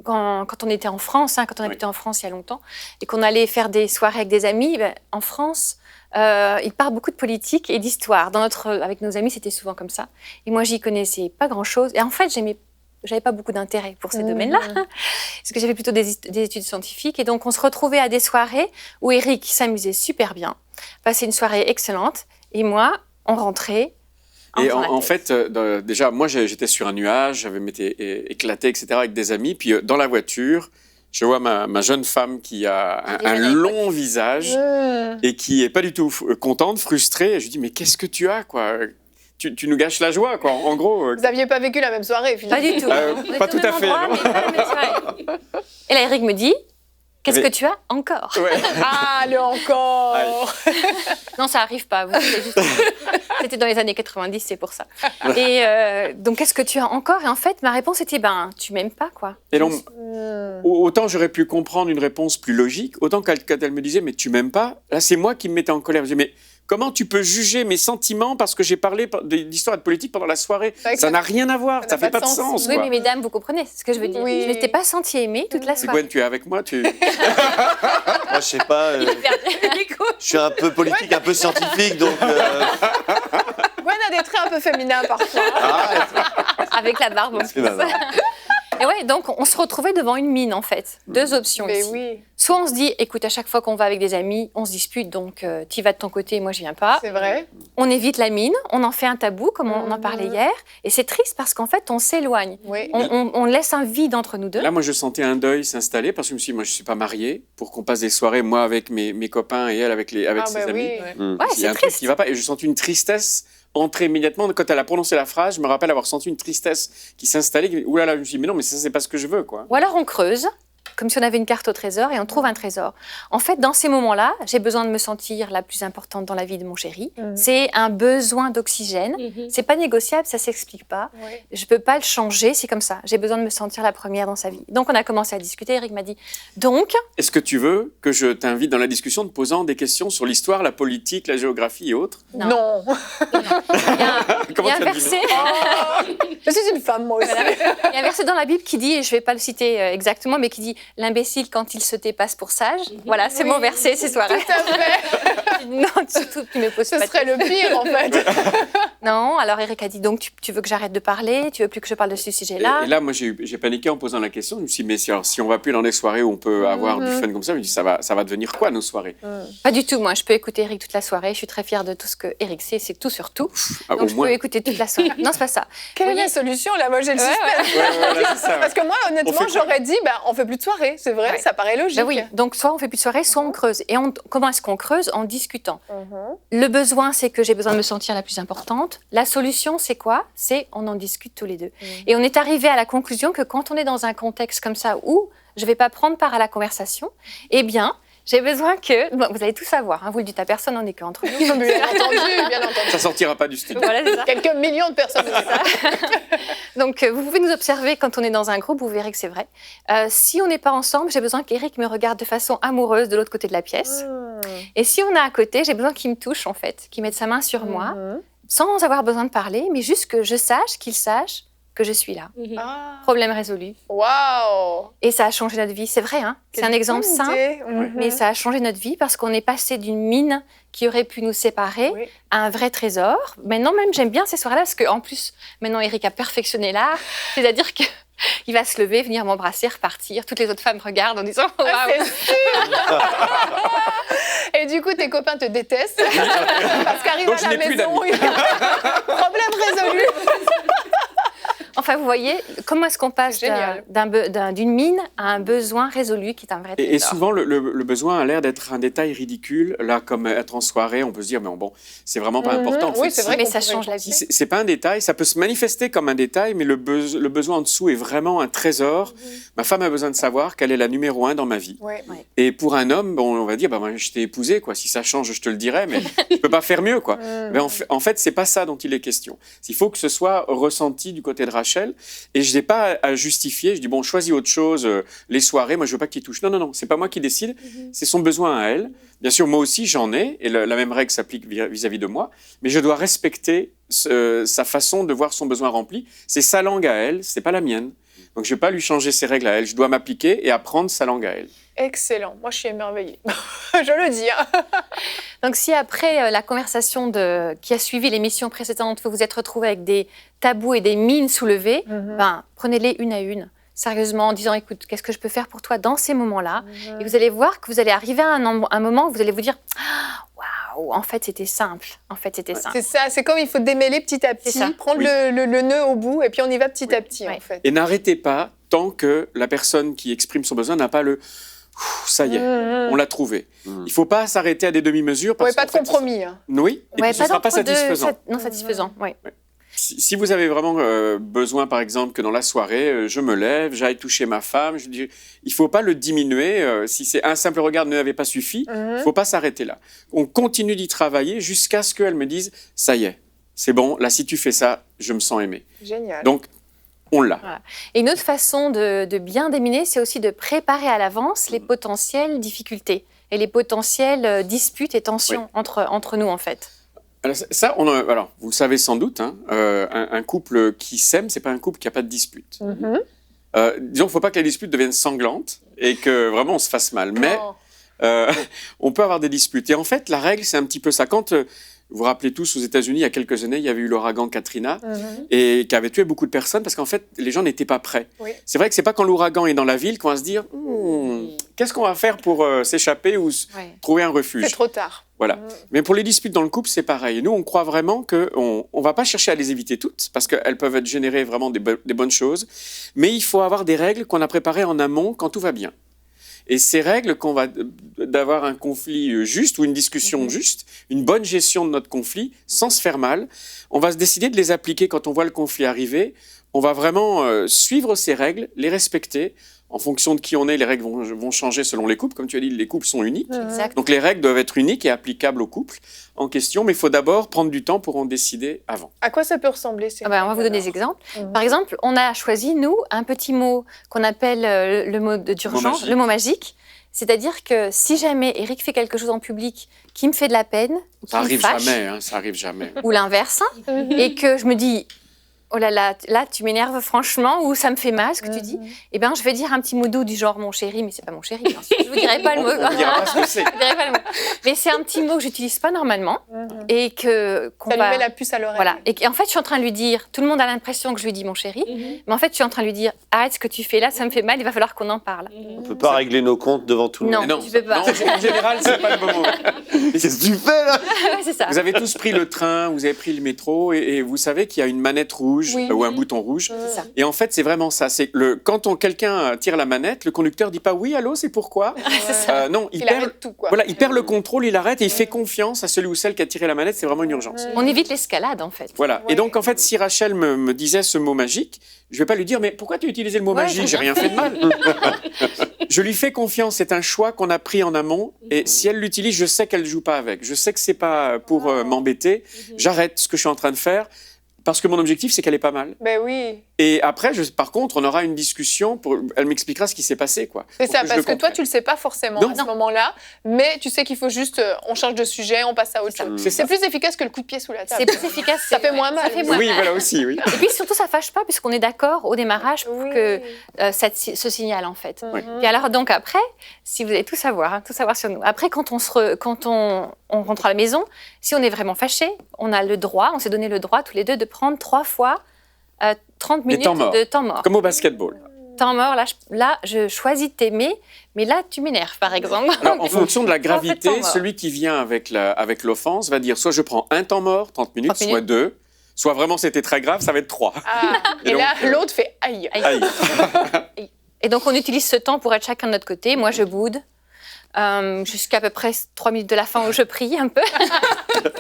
Quand on était en France, quand on habitait en France il y a longtemps, et qu'on allait faire des soirées avec des amis, en France, il parle beaucoup de politique et d'histoire. Avec nos amis, c'était souvent comme ça. Et moi, j'y connaissais pas grand-chose. Et en fait, j'avais pas beaucoup d'intérêt pour ces domaines-là, parce que j'avais plutôt des études scientifiques. Et donc, on se retrouvait à des soirées où Eric s'amusait super bien, passait une soirée excellente, et moi, on rentrait.
Et en fait, déjà, moi, j'étais sur un nuage, j'avais m'étais éclaté, etc., avec des amis. Puis dans la voiture, je vois ma jeune femme qui a un long visage et qui est pas du tout contente, frustrée. Et je lui dis, mais qu'est-ce que tu as, quoi ? Tu nous gâches la joie, quoi. En gros.
Vous n'aviez pas vécu la même soirée, finalement.
Pas du tout.
Pas tout à fait.
Endroit, mais pas la même soirée. Et là, Eric me dit, qu'est-ce que tu as encore ?
Ouais.
Ah, le encore.
Non, ça arrive pas. C'était dans les années 90, c'est pour ça. Et donc, qu'est-ce que tu as encore ? Et en fait, ma réponse était, tu m'aimes pas, quoi.
Et donc, autant j'aurais pu comprendre une réponse plus logique, autant quand elle me disait, mais tu m'aimes pas, là, c'est moi qui me mettais en colère. Je disais, mais comment tu peux juger mes sentiments parce que j'ai parlé d'histoire et de politique pendant la soirée ? Ça n'a rien à voir, ça fait pas de sens.
Oui,
quoi.
mais mesdames, vous comprenez ce que je veux dire.
Oui.
Je ne m'étais pas sentie aimée toute la soirée.
Gwen, tu es avec moi
Moi, je sais pas. Je suis un peu politique, un peu scientifique, donc.
Gwen a des traits un peu féminins parfois.
Avec la barbe en plus. Et ouais, donc on se retrouvait devant une mine en fait. Deux options
Mais
ici.
oui,
Soit on se dit, écoute, à chaque fois qu'on va avec des amis, on se dispute, donc tu vas de ton côté, moi je viens pas.
c'est vrai.
On évite la mine, on en fait un tabou, comme on en parlait hier. Et c'est triste parce qu'en fait, on s'éloigne.
Oui.
On laisse un vide entre nous deux.
Là, moi, je sentais un deuil s'installer parce que je me suis dit, moi, je ne suis pas marié pour qu'on passe des soirées, moi, avec mes copains et elle avec ses amis.
Oui.
Ouais,
Il y a
c'est
un truc
triste.
qui ne va pas. Et je sentis une tristesse entrer immédiatement. Quand elle a prononcé la phrase, je me rappelle avoir senti une tristesse qui s'installait. Ouh là là, je me suis dit, mais non, mais ça, c'est pas ce que je veux, quoi.
Ou alors on creuse, comme si on avait une carte au trésor et on trouve un trésor. En fait, dans ces moments-là, j'ai besoin de me sentir la plus importante dans la vie de mon chéri. C'est un besoin d'oxygène. C'est pas négociable, ça s'explique pas.
Oui.
Je peux pas le changer, c'est comme ça. J'ai besoin de me sentir la première dans sa vie. Donc on a commencé à discuter. Eric m'a dit, donc,
Est-ce que tu veux que je t'invite dans la discussion en te posant des questions sur l'histoire, la politique, la géographie et autres ?
Non.
il y a
Comment
un
tu as dit
verset.
Je suis une femme, moi aussi.
Il y a un verset dans la Bible qui dit, et je ne vais pas le citer exactement, mais qui dit « L'imbécile, quand il se tait, passe pour sage ». Voilà, c'est mon verset ces soirées.
Tout à fait.
Non, surtout, tu me poses
Ce
pas de
serait le pire, en fait.
Non, alors Eric a dit « Donc, tu veux que j'arrête de parler ? Tu veux plus que je parle de ce sujet-là ?»
Et là, moi, j'ai paniqué en posant la question. Je me suis dit, mais si on va plus dans des soirées où on peut avoir du fun comme ça, je me dis, ça va devenir quoi, nos soirées ?
Pas du tout, moi. Je peux écouter Eric toute la soirée. Je suis très fière de tout ce que Eric sait. C'est tout sur tout.
Ah,
Donc,
au
je
moins.
peux écouter toute la soirée. Non, c'est pas ça.
Quelle est
Voyez-
la solution, là ? Moi, j'ai le
Ouais,
suspense.
Ouais, c'est ça.
Parce que moi, honnêtement,
On fait quoi ?
j'aurais dit, on fait plus de soirée. C'est vrai,
Ouais.
ça paraît logique.
Ben oui, donc soit on fait plus de soirée, soit on creuse. Et comment est-ce qu'on creuse ? En discutant. Le besoin, c'est que j'ai besoin de me sentir la plus importante. La solution, c'est quoi ? C'est on en discute tous les deux. Et on est arrivé à la conclusion que quand on est dans un contexte comme ça où je ne vais pas prendre part à la conversation, eh bien, j'ai besoin que... Bon, vous allez tout savoir, vous le dites à personne, on n'est qu'entre nous.
Bien entendu, bien entendu.
Ça sortira pas du studio.
Voilà, c'est ça.
Quelques millions de personnes.
Donc, vous pouvez nous observer quand on est dans un groupe, vous verrez que c'est vrai. Si on n'est pas ensemble, j'ai besoin qu'Eric me regarde de façon amoureuse de l'autre côté de la pièce. Et si on est à côté, j'ai besoin qu'il me touche, en fait, qu'il mette sa main sur moi, sans avoir besoin de parler, mais juste que je sache, qu'il sache que je suis là.
Ah.
Problème résolu.
Waouh.
Et ça a changé notre vie, c'est vrai, hein. C'est un exemple
Quelle
simple,
idée.
mais ça a changé notre vie parce qu'on est passé d'une mine qui aurait pu nous séparer
Oui.
à un vrai trésor. Maintenant même, j'aime bien ces soirées-là parce qu'en plus, maintenant Eric a perfectionné l'art, c'est-à-dire que il va se lever, venir m'embrasser, repartir. Toutes les autres femmes regardent en disant
Ah,
waouh.
c'est sûr. Et du coup, tes copains te détestent parce qu'arrive
Donc,
à
je
la
n'ai plus
maison, problème résolu.
En Enfin, vous voyez, comment est-ce qu'on passe
Génial.
d'une mine à un besoin résolu qui est un vrai trésor.
Et souvent, le besoin a l'air d'être un détail ridicule. Là, comme être en soirée, on peut se dire, mais bon, c'est vraiment pas important. En
Oui,
fait,
c'est vrai
mais
qu'on
ça
pourrait
change la
penser.
vie.
c'est pas un détail, ça peut se manifester comme un détail, mais le besoin en dessous est vraiment un trésor. Ma femme a besoin de savoir qu'elle est la numéro 1 dans ma vie.
Ouais.
Et pour un homme, bon, on va dire, bah, moi, je t'ai épousé, quoi. Si ça change, je te le dirai, mais je peux pas faire mieux, quoi. Mais en fait, c'est pas ça dont il est question. Il faut que ce soit ressenti du côté de Rachel, et je n'ai pas à justifier. Je dis, bon, choisis autre chose, les soirées, moi, je veux pas qu'il touche. Non, non, non, c'est pas moi qui décide, c'est son besoin à elle. Bien sûr, moi aussi, j'en ai, et la même règle s'applique vis-à-vis de moi, mais je dois respecter sa façon de voir son besoin rempli. C'est sa langue à elle, c'est pas la mienne. Donc, je vais pas lui changer ses règles à elle. Je dois m'appliquer et apprendre sa langue à elle.
Excellent. Moi, je suis émerveillée. Je le dis. Hein.
Donc, si après la conversation qui a suivi l'émission précédente, vous vous êtes retrouvés avec des tabous et des mines soulevées, ben, prenez-les une à une, sérieusement, en disant, écoute, qu'est-ce que je peux faire pour toi dans ces moments-là? Et vous allez voir que vous allez arriver à un moment où vous allez vous dire, waouh, en fait, c'était simple. En fait, c'était simple.
C'est ça. C'est comme il faut démêler petit à
C'est
petit,
ça.
prendre
Oui.
le nœud au bout, et puis on y va petit à petit,
Oui.
en fait.
Et n'arrêtez pas tant que la personne qui exprime son besoin n'a pas le « ça y est, on l'a trouvé ». Il ne faut pas s'arrêter à des demi-mesures. parce
Ouais, pas de
qu'en fait,
compromis. Hein.
Oui, et
Ouais,
puis ce ne sera pas
d'entre-deux,
satisfaisant.
non satisfaisant, oui.
Si vous avez vraiment besoin, par exemple, que dans la soirée, je me lève, j'aille toucher ma femme, je dis, il ne faut pas le diminuer. Si c'est un simple regard ne n'avait pas suffi, il ne faut pas s'arrêter là. On continue d'y travailler jusqu'à ce qu'elle me dise « ça y est, c'est bon, là, si tu fais ça, je me sens aimé
Génial. ».
Donc, on l'a.
Voilà. Et une autre façon de bien déminer, c'est aussi de préparer à l'avance les potentielles difficultés et les potentielles disputes et tensions entre nous, en fait.
Alors, ça, alors, vous le savez sans doute, hein, un couple qui s'aime, c'est pas un couple qui n'a pas de dispute.
Mhm.
Disons qu'il ne faut pas que les disputes deviennent sanglantes et que vraiment on se fasse mal. Mais
Non.
on peut avoir des disputes. Et en fait, la règle, c'est un petit peu ça. Quand vous vous rappelez tous, aux États-Unis, il y a quelques années, il y avait eu l'ouragan Katrina et qui avait tué beaucoup de personnes parce qu'en fait, les gens n'étaient pas prêts.
Oui.
C'est vrai que c'est pas quand l'ouragan est dans la ville qu'on va se dire qu'est-ce qu'on va faire pour s'échapper ou trouver un refuge.
C'est trop tard.
Voilà. Mais pour les disputes dans le couple, c'est pareil. Et nous, on croit vraiment qu'on ne va pas chercher à les éviter toutes, parce qu'elles peuvent être générer vraiment des bonnes choses. Mais il faut avoir des règles qu'on a préparées en amont quand tout va bien. Et ces règles, d'avoir un conflit juste ou une discussion juste, une bonne gestion de notre conflit, sans se faire mal, on va se décider de les appliquer quand on voit le conflit arriver. On va vraiment suivre ces règles, les respecter. En fonction de qui on est, les règles vont changer selon les couples. Comme tu as dit, les couples sont uniques.
Exact.
Donc les règles doivent être uniques et applicables au couple en question, mais il faut d'abord prendre du temps pour en décider avant.
À quoi ça peut ressembler ces
On va vous donner des exemples. Par exemple, on a choisi, nous, un petit mot qu'on appelle le mot d'urgence, le mot magique. C'est-à-dire que si jamais Eric fait quelque chose en public qui me fait de la peine, ou qui
Ça
me
arrive
fâche,
jamais, hein, ça arrive jamais.
ou l'inverse, et que je me dis, oh là là, tu m'énerves franchement, ou ça me fait mal ce que tu dis, eh bien, je vais dire un petit mot doux du genre mon chéri, mais c'est pas mon chéri, bien sûr. Je vous dirai pas le mot.
On ne dira pas ce que c'est.
Je dirai pas le mot. Mais c'est un petit mot que j'utilise pas normalement, et qu'on
Ça lui
va...
met la puce à l'oreille.
Voilà. Et en fait, je suis en train de lui dire, tout le monde a l'impression que je lui dis mon chéri, mais en fait, je suis en train de lui dire, arrête ce que tu fais là, ça me fait mal, il va falloir qu'on en parle.
On ne peut pas régler nos comptes devant tout le
Non.
monde.
Mais
tu peux pas.
Non, en général, c'est pas le moment.
Qu'est-ce que tu fais là?
Ouais, c'est ça.
Vous avez tous pris le train, vous avez pris le métro, et vous savez qu'il y a une manette rouge ou un bouton rouge.
C'est ça.
Et en fait, c'est vraiment ça. C'est quand quelqu'un tire la manette, le conducteur dit pas oui, allô, c'est pourquoi. Non,
Il arrête tout, quoi.
Voilà, il perd le contrôle, il arrête et il fait confiance à celui ou celle qui a tiré la manette. C'est vraiment une urgence.
On évite l'escalade, en fait.
Voilà.
Ouais.
Et donc, en fait, si Rachel me disait ce mot magique, je vais pas lui dire, mais pourquoi tu as utilisé le mot
Ouais,
magique?
j'ai
J'ai rien fait de mal. Je lui fais confiance. C'est un choix qu'on a pris en amont. Et si elle l'utilise, je sais qu'elle ne joue pas avec. Je sais que c'est pas pour m'embêter. J'arrête ce que je suis en train de faire. Parce que mon objectif, c'est qu'elle est pas mal.
Ben oui.
Et après, par contre, on aura une discussion. Elle m'expliquera ce qui s'est passé, quoi.
C'est
Pour
ça,
je
parce
le
que toi,
comprenne.
tu le sais pas forcément
Non.
à ce moment-là, mais tu sais qu'il faut juste, on change de sujet, on passe à autre chose.
C'est ça.
C'est plus efficace que le coup de pied sous la
C'est
table.
plus efficace.
Ça fait moins mal.
Ça fait moins
Oui,
mal.
voilà aussi, oui.
Et puis surtout, ça fâche pas, puisqu'on est d'accord au démarrage pour
Oui.
que ce signal, en fait.
Oui.
Et alors, donc après, si vous allez tout savoir sur nous, après, quand on rentre à la maison, si on est vraiment fâché, on a le droit, on s'est donné le droit tous les deux de prendre 3 fois 30 minutes
temps morts.
de temps mort.
Comme au basketball.
Temps mort, là, je choisis de t'aimer, mais là, tu m'énerves, par exemple.
Alors, en fonction de la
Trois fois de
gravité,
temps mort.
celui qui vient avec l'offense va dire soit je prends un temps mort, 30 minutes,
30
soit
minutes.
2, soit vraiment c'était très grave, ça va être 3.
Ah, et
donc,
là, l'autre fait aïe.
Aïe.
Et donc, on utilise ce temps pour être chacun de notre côté. Moi, je boude jusqu'à peu près 3 minutes de la fin où je prie un peu.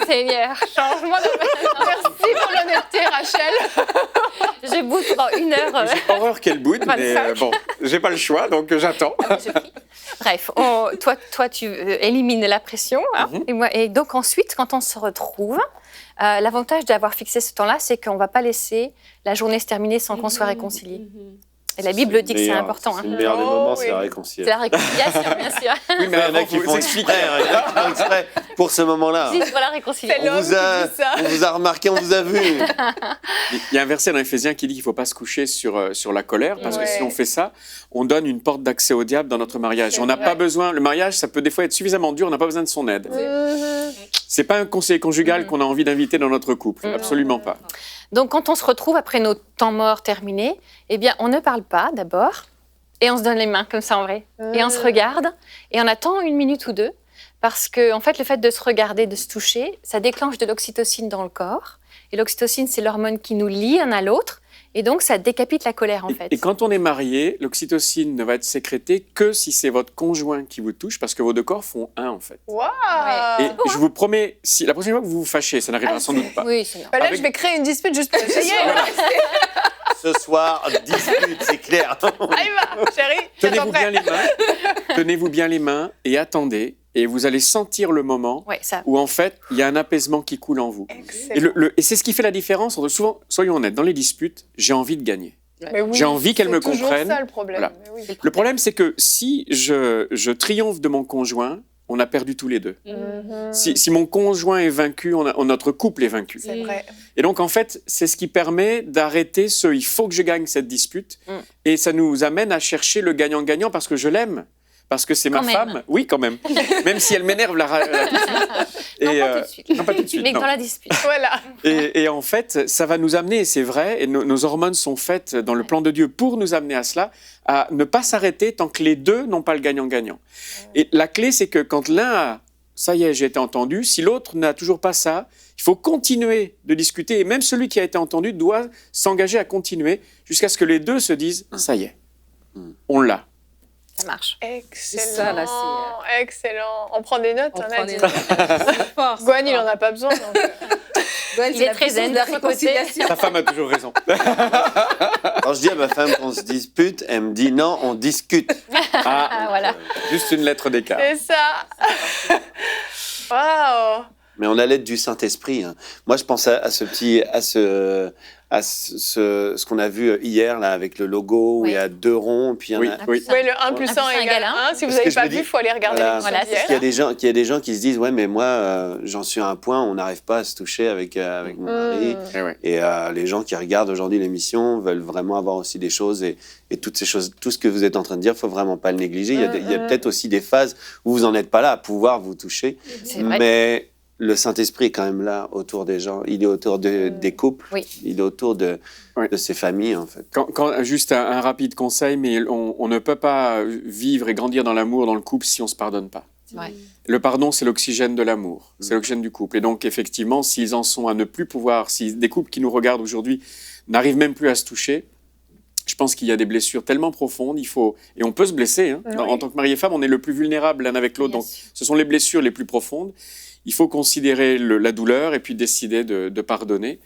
Seigneur, change-moi de...
Merci pour l'honnêteté, Rachel.
Je boude pendant 1 heure.
J'ai horreur qu'elle boude, mais
25.
bon, j'ai pas le choix, donc j'attends.
Je prie. Bref, toi, tu élimines la pression. Hein, et donc, ensuite, quand on se retrouve, l'avantage d'avoir fixé ce temps-là, c'est qu'on ne va pas laisser la journée se terminer sans qu'on soit réconciliés. Et la Bible dit que c'est important.
C'est le
Hein.
meilleur des moments, c'est la
oui.
C'est
réconciliation.
la réconciliation, bien sûr.
Oui, mais
Il y en a qui font exprès, exprès pour ce moment-là.
Juste pour la réconciliation.
C'est
On
l'homme
vous, a,
qui dit ça.
on vous a remarqué, on vous a vu.
Il y a un verset dans Éphésiens qui dit qu'il ne faut pas se coucher sur la colère, parce que
Ouais.
si on fait ça, on donne une porte d'accès au diable dans notre mariage.
C'est
On n'a
vrai.
pas besoin, le mariage, ça peut des fois être suffisamment dur, on n'a pas besoin de son aide.
Mhm.
C'est pas un conseiller conjugal qu'on a envie d'inviter dans notre couple, absolument pas.
Donc, quand on se retrouve après nos temps morts terminés, eh bien, on ne parle pas d'abord et on se donne les mains comme ça en vrai. Et on se regarde et on attend 1 minute ou 2 parce que, en fait, le fait de se regarder, de se toucher, ça déclenche de l'oxytocine dans le corps. Et l'oxytocine, c'est l'hormone qui nous lie un à l'autre. Et donc, ça décapite la colère, en fait.
Et quand on est marié, l'oxytocine ne va être sécrétée que si c'est votre conjoint qui vous touche, parce que vos 2 corps font un, en fait.
Waouh.
Et je vous promets, si la prochaine fois que vous vous fâchez, ça n'arrivera sans doute pas.
Oui, c'est bien.
Bah là,
Avec-
je vais créer une dispute juste pour... Ça y est,
Voilà.
Ce soir, dispute, c'est clair.
allez va, chérie.
Tenez-vous
t'attends
bien les mains, tenez-vous bien les mains et attendez, et vous allez sentir le moment
Ouais, ça.
où en fait il y a un apaisement qui coule en vous.
Excellent.
Et c'est ce qui fait la différence entre souvent, soyons honnêtes, dans les disputes, j'ai envie de gagner.
Mais oui,
J'ai envie qu'elle me
C'est toujours
comprenne.
ça le problème.
Voilà.
Mais oui.
Le problème, c'est que si je triomphe de mon conjoint, on a perdu tous les deux.
Mhm.
Si mon conjoint est vaincu, notre couple est vaincu.
C'est vrai.
Et donc, en fait, c'est ce qui permet d'arrêter il faut que je gagne cette dispute. Et ça nous amène à chercher le gagnant-gagnant parce que je l'aime. Parce que c'est ma
Quand même.
femme. Oui, quand même. Même si elle m'énerve
Non, pas tout de suite.
non, pas tout de suite.
Mais
non.
dans la dispute.
Voilà.
Et en fait, ça va nous amener, et c'est vrai, et nos hormones sont faites dans le plan de Dieu pour nous amener à cela, à ne pas s'arrêter tant que les deux n'ont pas le gagnant-gagnant. Et la clé, c'est que quand l'un a « ça y est, j'ai été entendu », si l'autre n'a toujours pas ça, il faut continuer de discuter, et même celui qui a été entendu doit s'engager à continuer jusqu'à ce que les deux se disent « ça y est, on l'a ».
Ça marche.
Excellent.
ça, là,
Excellent. On prend des notes,
On
hein,
prend
Nadine.
des C'est fort, c'est
Gwen, il
fort.
en a pas besoin. Donc...
Gwen,
Il
c'est
est
la
très
puissance
zen
de la
de son côté.
réconciliation.
Ta femme a toujours raison.
Quand je dis à ma femme qu'on se dispute, elle me dit non, on discute.
Ah, voilà.
Juste une lettre d'écart.
C'est ça. Waouh.
Mais on a l'aide du Saint-Esprit. Hein. Moi, je pense à ce qu'on a vu hier là avec le logo où
Oui.
il y a 2 ronds, puis il y en
Oui,
a.
oui.
Oui, le 1 plus 1
1
égale
égale
1. Si vous
Parce
n'avez
que je
pas
me
vu,
dis-
il faut aller regarder
Voilà.
l'émission
Voilà,
d'hier.
Il y a des gens qui se disent ouais, mais moi j'en suis à un point où on n'arrive pas à se toucher avec mon mari.
Eh ouais.
Et les gens qui regardent aujourd'hui l'émission veulent vraiment avoir aussi des choses et toutes ces choses, tout ce que vous êtes en train de dire, faut vraiment pas le négliger. Il y a peut-être aussi des phases où vous en êtes pas là à pouvoir vous toucher,
C'est vrai.
mais le Saint-Esprit est quand même là autour des gens. Il est autour des couples.
Oui.
Il est autour de
Oui.
ces familles en fait.
Juste un rapide conseil, mais on ne peut pas vivre et grandir dans l'amour, dans le couple, si on ne se pardonne pas.
C'est vrai.
Le pardon, c'est l'oxygène de l'amour, c'est l'oxygène du couple. Et donc, effectivement, s'ils en sont à ne plus pouvoir, si des couples qui nous regardent aujourd'hui n'arrivent même plus à se toucher, je pense qu'il y a des blessures tellement profondes, et on peut se blesser. Hein.
Oui.
En tant que mari et femme, on est le plus vulnérable l'un avec l'autre,
Bien
donc
sûr.
ce sont les blessures les plus profondes. Il faut considérer la douleur et puis décider de pardonner.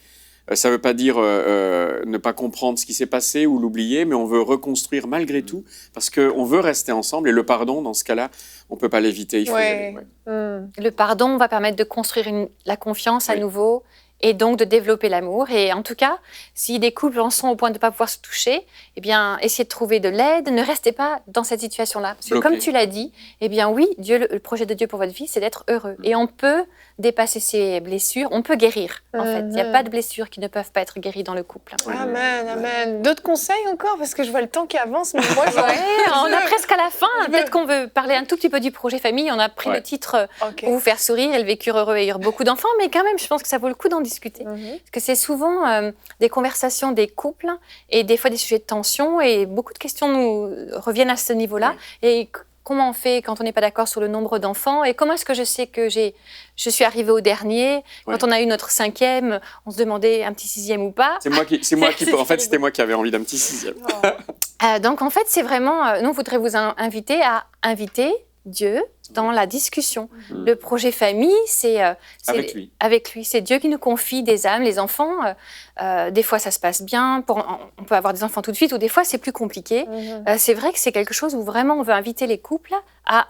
Ça ne veut pas dire ne pas comprendre ce qui s'est passé ou l'oublier, mais on veut reconstruire malgré tout, parce qu'on veut rester ensemble. Et le pardon, dans ce cas-là, on ne peut pas l'éviter, il faut y
Ouais.
aller. Ouais.
Le pardon va permettre de construire la confiance à
Oui.
nouveau et donc de développer l'amour. Et en tout cas, si des couples en sont au point de ne pas pouvoir se toucher, eh bien, essayez de trouver de l'aide. Ne restez pas dans cette situation-là. Parce que
Bloqué.
comme tu l'as dit, eh bien oui, le projet de Dieu pour votre vie, c'est d'être heureux. Et on peut dépasser ces blessures, on peut guérir, en fait. Il n'y a pas de blessures qui ne peuvent pas être guéries dans le couple.
Amen, amen. D'autres conseils encore? Parce que je vois le temps qui avance, mais moi, je...
Ouais, on a presque à la fin.
Je veux-
Peut-être qu'on veut parler un tout petit peu du projet famille. On a pris
Ouais.
le titre
Ok.
pour vous faire sourire et le vécure heureux et eurent beaucoup d'enfants, mais quand même, je pense que ça vaut le coup d'en discuter.
Mhm.
Parce que c'est souvent des conversations des couples et des fois des sujets de tension et beaucoup de questions nous reviennent à ce niveau-là. Et comment on fait quand on n'est pas d'accord sur le nombre d'enfants et comment est-ce que je sais que je suis arrivée au dernier. Quand on a eu notre 5e, on se demandait un petit 6e ou pas.
En fait, c'était moi qui avais envie d'un petit 6e.
Donc, en fait, c'est vraiment... nous, on voudrait vous inviter à inviter Dieu dans la discussion. Le projet famille, c'est
avec lui.
Avec lui. C'est Dieu qui nous confie des âmes, les enfants. Des fois, ça se passe bien. On peut avoir des enfants tout de suite ou des fois, c'est plus compliqué. C'est vrai que c'est quelque chose où vraiment on veut inviter les couples à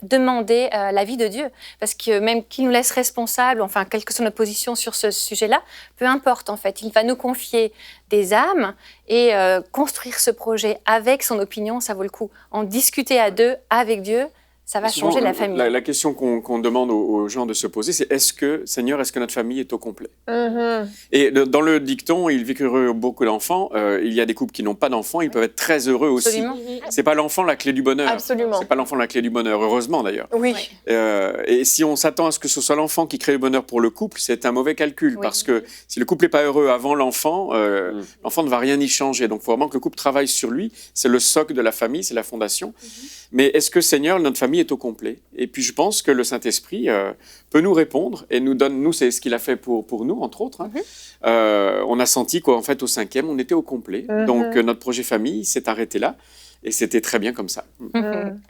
demander l'avis de Dieu. Parce que même qu'il nous laisse responsables, enfin, quelle que soit notre position sur ce sujet-là, peu importe, en fait. Il va nous confier des âmes et construire ce projet avec son opinion, ça vaut le coup. En discuter à deux, avec Dieu, ça va changer la famille.
La question qu'on demande aux gens de se poser, c'est Seigneur, est-ce que notre famille est au complet? Et dans le dicton, il vit heureux beaucoup d'enfants. Il y a des couples qui n'ont pas d'enfants, ils peuvent être très heureux aussi.
Absolument.
C'est pas l'enfant la clé du bonheur.
Absolument.
C'est pas l'enfant la clé du bonheur, heureusement d'ailleurs.
Oui.
Et si on s'attend à ce que ce soit l'enfant qui crée le bonheur pour le couple, c'est un mauvais calcul. Parce que si le couple n'est pas heureux avant l'enfant, l'enfant ne va rien y changer. Donc il faut vraiment que le couple travaille sur lui. C'est le socle de la famille, c'est la fondation. Mais est-ce que, Seigneur, notre famille est au complet? Et puis je pense que le Saint-Esprit peut nous répondre et nous donne, nous c'est ce qu'il a fait pour nous, entre autres. On a senti qu'en fait au 5e, on était au complet. Donc notre projet famille s'est arrêté là. Et c'était très bien comme ça.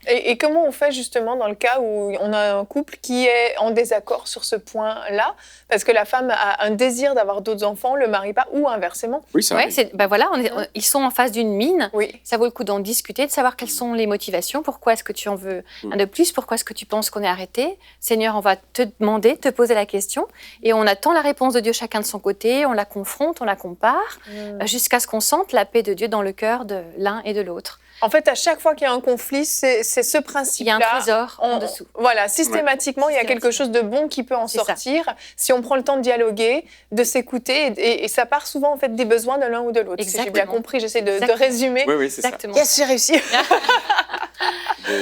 Et comment on fait justement dans le cas où on a un couple qui est en désaccord sur ce point-là? Parce que la femme a un désir d'avoir d'autres enfants, le mari pas, ou inversement.
Oui, ça arrive.
Voilà, ils sont en face d'une mine.
Oui.
Ça vaut le coup d'en discuter, de savoir quelles sont les motivations. Pourquoi est-ce que tu en veux un de plus? Pourquoi est-ce que tu penses qu'on est arrêté? Seigneur, on va te demander, te poser la question. Et on attend la réponse de Dieu chacun de son côté. On la confronte, on la compare, jusqu'à ce qu'on sente la paix de Dieu dans le cœur de l'un et de l'autre.
En fait, à chaque fois qu'il y a un conflit, c'est ce principe-là.
Il y a un trésor en dessous.
Voilà, systématiquement, il y a quelque chose de bon qui peut en sortir si on prend le temps de dialoguer, de s'écouter. Et ça part souvent en fait, des besoins de l'un ou de l'autre. Si j'ai bien compris, j'essaie de résumer.
Oui, c'est
exactement.
ça.
Yes, j'ai réussi.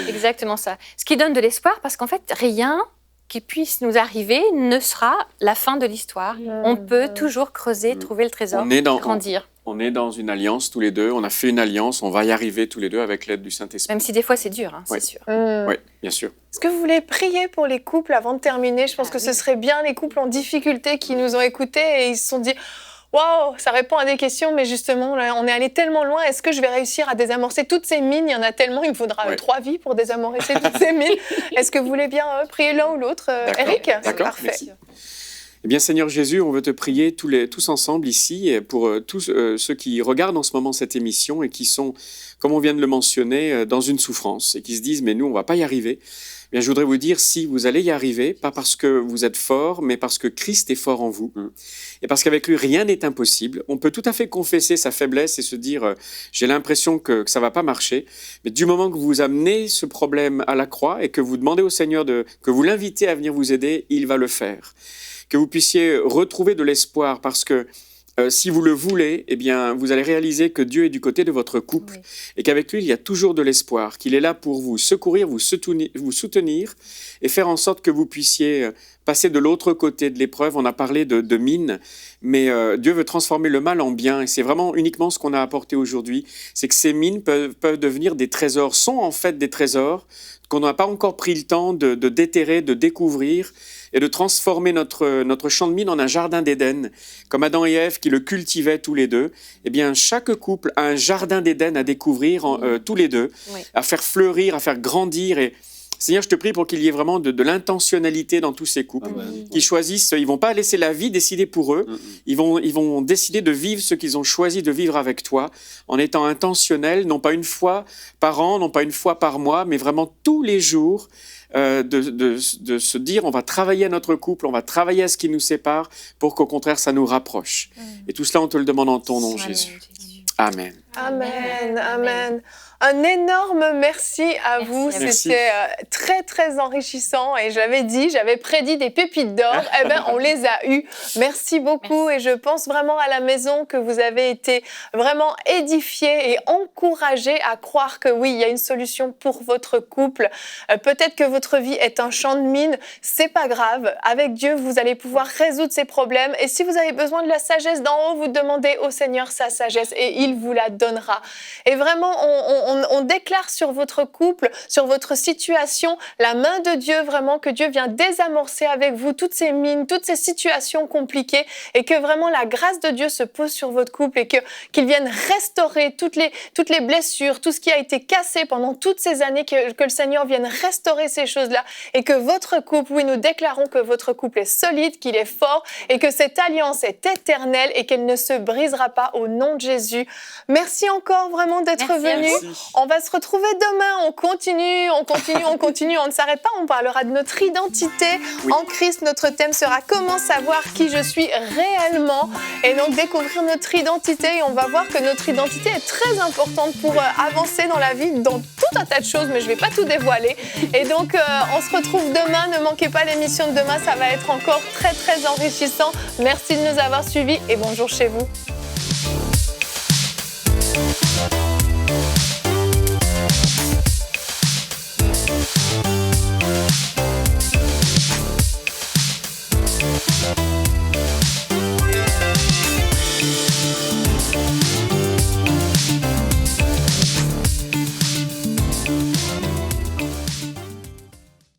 Exactement ça. Ce qui donne de l'espoir, parce qu'en fait, rien qui puisse nous arriver ne sera la fin de l'histoire. On peut toujours creuser, trouver le trésor, grandir.
On est dans une alliance tous les deux, on a fait une alliance, on va y arriver tous les deux avec l'aide du Saint-Esprit.
Même si des fois c'est dur, c'est sûr.
Oui, bien sûr.
Est-ce que vous voulez prier pour les couples avant de terminer? Je pense que ce serait bien les couples en difficulté qui nous ont écoutés et ils se sont dit « Waouh, ça répond à des questions, mais justement, là, on est allé tellement loin. Est-ce que je vais réussir à désamorcer toutes ces mines? Il y en a tellement, il me faudra 3 vies pour désamorcer toutes ces mines. » Est-ce que vous voulez bien prier l'un ou l'autre? Eric?
D'accord,
parfait.
Merci. Eh bien, Seigneur Jésus, on veut te prier tous ensemble ici pour tous ceux qui regardent en ce moment cette émission et qui sont, comme on vient de le mentionner, dans une souffrance et qui se disent « mais nous, on ne va pas y arriver ». Eh bien, je voudrais vous dire, si vous allez y arriver, pas parce que vous êtes fort, mais parce que Christ est fort en vous. Et parce qu'avec lui, rien n'est impossible. On peut tout à fait confesser sa faiblesse et se dire j'ai l'impression que ça ne va pas marcher. Mais du moment que vous amenez ce problème à la croix et que vous demandez au Seigneur, que vous l'invitez à venir vous aider, il va le faire. Que vous puissiez retrouver de l'espoir parce que si vous le voulez, eh bien, vous allez réaliser que Dieu est du côté de votre couple et qu'avec lui, il y a toujours de l'espoir, qu'il est là pour vous secourir, vous soutenir et faire en sorte que vous puissiez passer de l'autre côté de l'épreuve. On a parlé de mines, mais Dieu veut transformer le mal en bien et c'est vraiment uniquement ce qu'on a apporté aujourd'hui. C'est que ces mines peuvent devenir des trésors, sont en fait des trésors qu'on n'a pas encore pris le temps de déterrer, de découvrir et de transformer notre champ de mine en un jardin d'Éden, comme Adam et Ève qui le cultivaient tous les deux. Eh bien, chaque couple a un jardin d'Éden à découvrir tous les deux, à faire fleurir, à faire grandir. Et Seigneur, je te prie pour qu'il y ait vraiment de l'intentionnalité dans tous ces couples, qui choisissent, ils ne vont pas laisser la vie décider pour eux, ils vont décider de vivre ce qu'ils ont choisi de vivre avec toi, en étant intentionnels, non pas une fois par an, non pas une fois par mois, mais vraiment tous les jours, de se dire on va travailler à notre couple, on va travailler à ce qui nous sépare pour qu'au contraire ça nous rapproche. Et tout cela on te le demande en ton nom, Jésus. Amen.
Amen, amen. Un énorme merci à vous. C'était très, très enrichissant. Et j'avais prédit des pépites d'or. Eh bien, on les a eues. Merci beaucoup. Et je pense vraiment à la maison que vous avez été vraiment édifiés et encouragés à croire que oui, il y a une solution pour votre couple. Peut-être que votre vie est un champ de mine. C'est pas grave. Avec Dieu, vous allez pouvoir résoudre ces problèmes. Et si vous avez besoin de la sagesse d'en haut, vous demandez au Seigneur sa sagesse et il vous la donnera. Et vraiment, on déclare sur votre couple, sur votre situation, la main de Dieu vraiment, que Dieu vient désamorcer avec vous toutes ces mines, toutes ces situations compliquées et que vraiment la grâce de Dieu se pose sur votre couple et qu'il vienne restaurer toutes les blessures, tout ce qui a été cassé pendant toutes ces années, que le Seigneur vienne restaurer ces choses-là et que votre couple, oui, nous déclarons que votre couple est solide, qu'il est fort et que cette alliance est éternelle et qu'elle ne se brisera pas au nom de Jésus. Merci encore vraiment d'être venu. On va se retrouver demain, on continue, on ne s'arrête pas, on parlera de notre identité en Christ. Notre thème sera comment savoir qui je suis réellement et donc découvrir notre identité et on va voir que notre identité est très importante pour avancer dans la vie, dans tout un tas de choses, mais je ne vais pas tout dévoiler. Et donc, on se retrouve demain. Ne manquez pas l'émission de demain, ça va être encore très, très enrichissant. Merci de nous avoir suivis et bonjour chez vous.